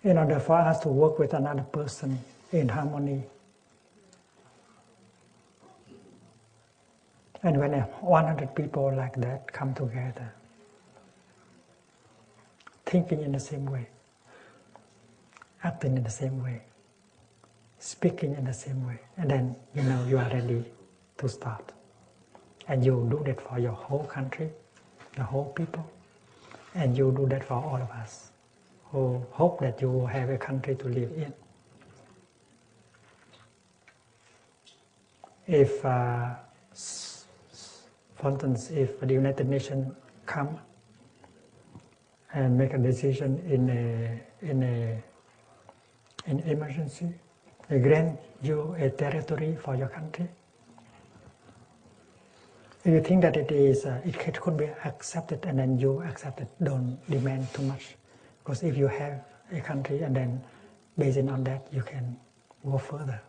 in order for us to work with another person in harmony. And when 100 people like that come together, thinking in the same way, acting in the same way, speaking in the same way, and then you are ready to start. And you do that for your whole country, the whole people, and you do that for all of us who hope that you will have a country to live in. If, for instance, if the United Nations come and make a decision in emergency, they grant you a territory for your country, if you think that it could be accepted, and then you accept it, don't demand too much. Because if you have a country and then based on that, you can go further.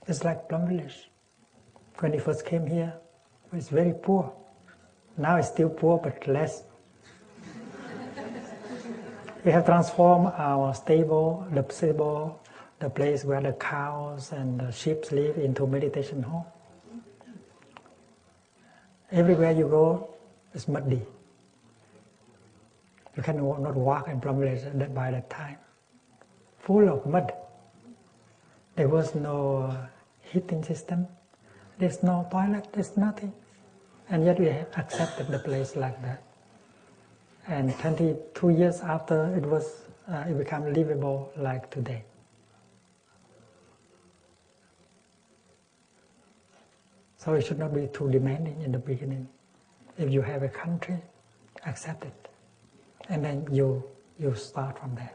It's like Plum Village. When it first came here, it was very poor. Now it's still poor, but less. We have transformed our stable, the place where the cows and the sheep live, into meditation hall. Everywhere you go, it's muddy. You cannot walk in Plum Village by that time. Full of mud. There was no heating system. There's no toilet. There's nothing. And yet we have accepted the place like that. And 22 years after, it became livable like today. So it should not be too demanding in the beginning. If you have a country, accept it. And then you start from there.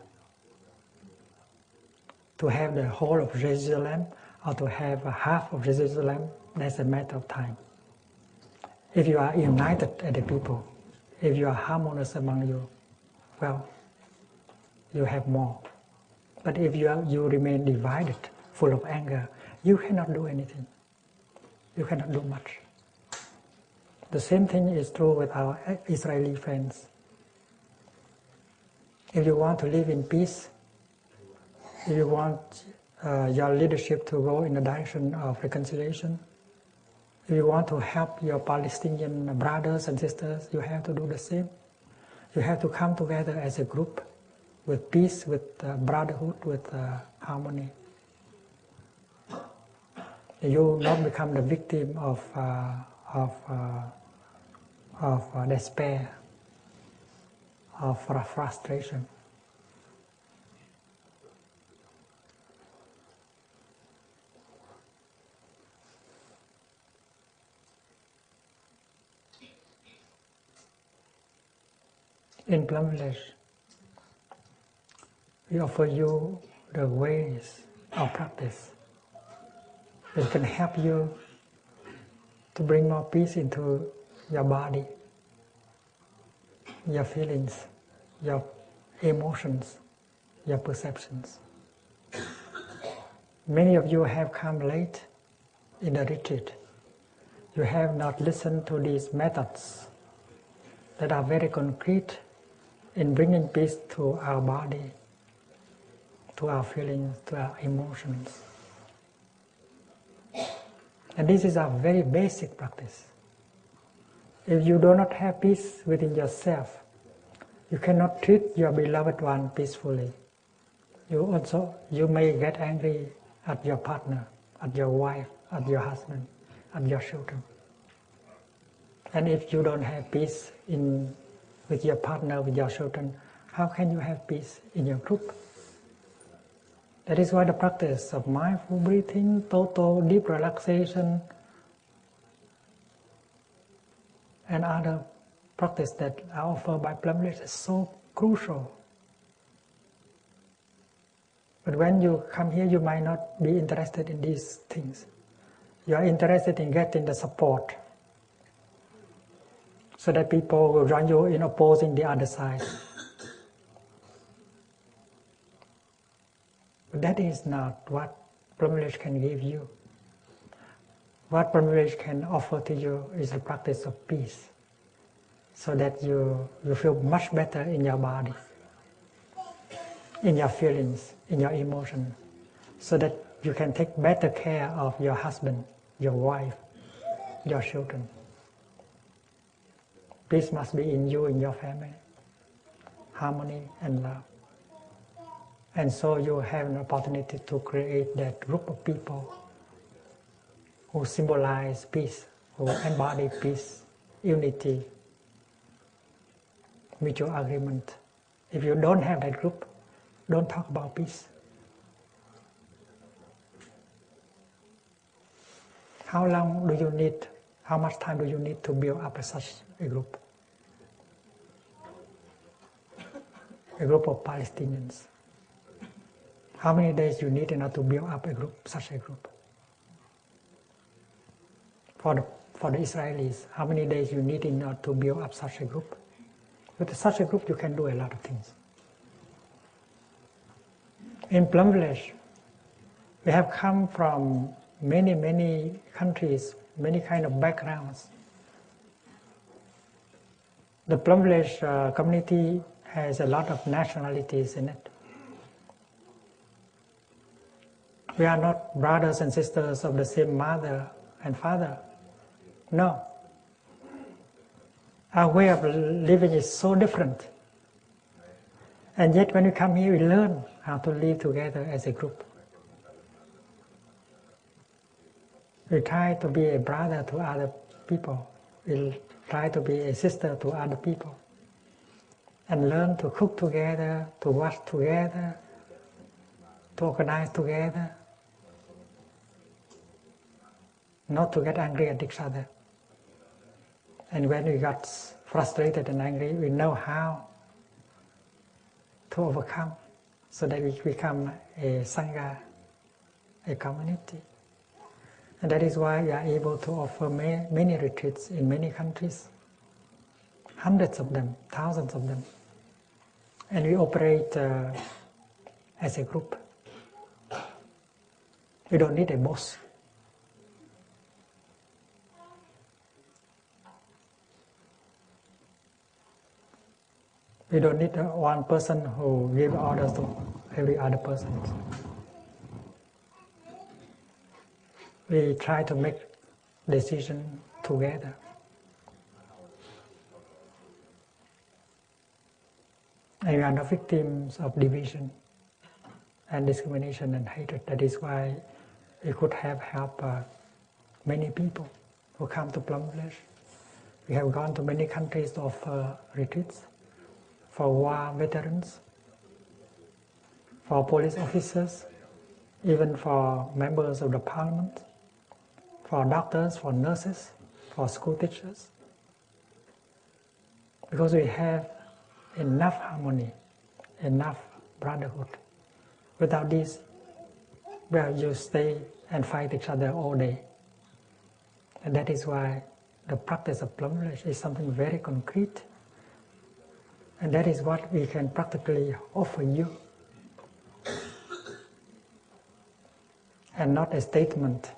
To have the whole of Jerusalem or to have half of Jerusalem, that's a matter of time. If you are united as a people, if you are harmonious among you, well, you have more. But if you remain divided, full of anger, you cannot do anything. You cannot do much. The same thing is true with our Israeli friends. If you want to live in peace, if you want your leadership to go in the direction of reconciliation, if you want to help your Palestinian brothers and sisters, you have to do the same. You have to come together as a group with peace, with brotherhood, with harmony. You will not become the victim of despair, of frustration. In Plum Village, we offer you the ways of practice that can help you to bring more peace into your body, your feelings, your emotions, your perceptions. Many of you have come late in the retreat. You have not listened to these methods that are very concrete in bringing peace to our body, to our feelings, to our emotions. And this is a very basic practice. If you do not have peace within yourself, you cannot treat your beloved one peacefully. You may get angry at your partner, at your wife, at your husband, at your children. And if you don't have peace with your partner, with your children, how can you have peace in your group? That is why the practice of mindful breathing, total deep relaxation, and other practice that are offered by Plum Village is so crucial. But when you come here, you might not be interested in these things. You are interested in getting the support, so that people will join you in opposing the other side. But that is not what Plum Village can give you. What Plum Village can offer to you is the practice of peace. so that you feel much better in your body, in your feelings, in your emotions, so that you can take better care of your husband, your wife, your children. Peace must be in you, in your family, harmony and love. And so you have an opportunity to create that group of people who symbolize peace, who embody peace, unity, mutual agreement. If you don't have that group, don't talk about peace. How long do you need, how much time do you need to build up such a group? A group of Palestinians. How many days you need in order to build up a group, such a group? For the Israelis, how many days you need in order to build up such a group? With such a group, you can do a lot of things. In Plum Village, we have come from many countries, many kind of backgrounds. The Plum Village community has a lot of nationalities in it. We are not brothers and sisters of the same mother and father. No. Our way of living is so different. And yet when we come here, we learn how to live together as a group. We try to be a brother to other people. We try to be a sister to other people. And learn to cook together, to wash together, to organize together. Not to get angry at each other. And when we got frustrated and angry, we know how to overcome so that we become a Sangha, a community. And that is why we are able to offer many retreats in many countries, hundreds of them, thousands of them. And we operate as a group. We don't need a boss. We don't need one person who gives orders to every other person. We try to make decisions together. And we are not victims of division and discrimination and hatred. That is why we could have helped many people who come to Plum Village. We have gone to many countries to offer retreats for war veterans, for police officers, even for members of the parliament, for doctors, for nurses, for school teachers. Because we have enough harmony, enough brotherhood. Without this, well, you stay and fight each other all day. And that is why the practice of Plum Village is something very concrete. And that is what we can practically offer you. And not a statement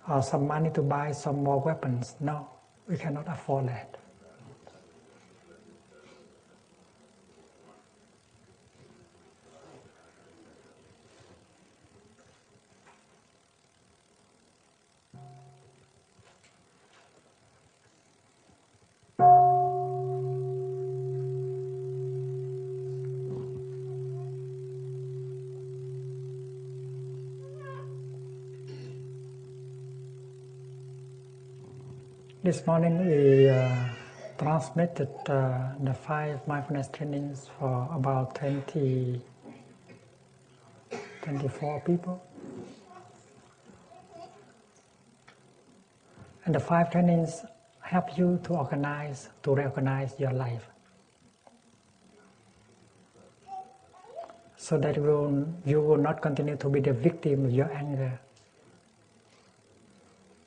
or some money to buy some more weapons. No, we cannot afford that. This morning we transmitted the 5 mindfulness trainings for about 24 people. And the 5 trainings help you to organize, to reorganize your life. So that you will not continue to be the victim of your anger,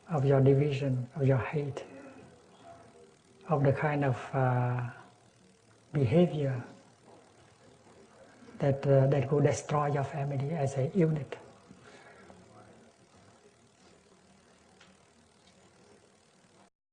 of your division, of your hate, of the kind of behavior that will destroy your family as a unit.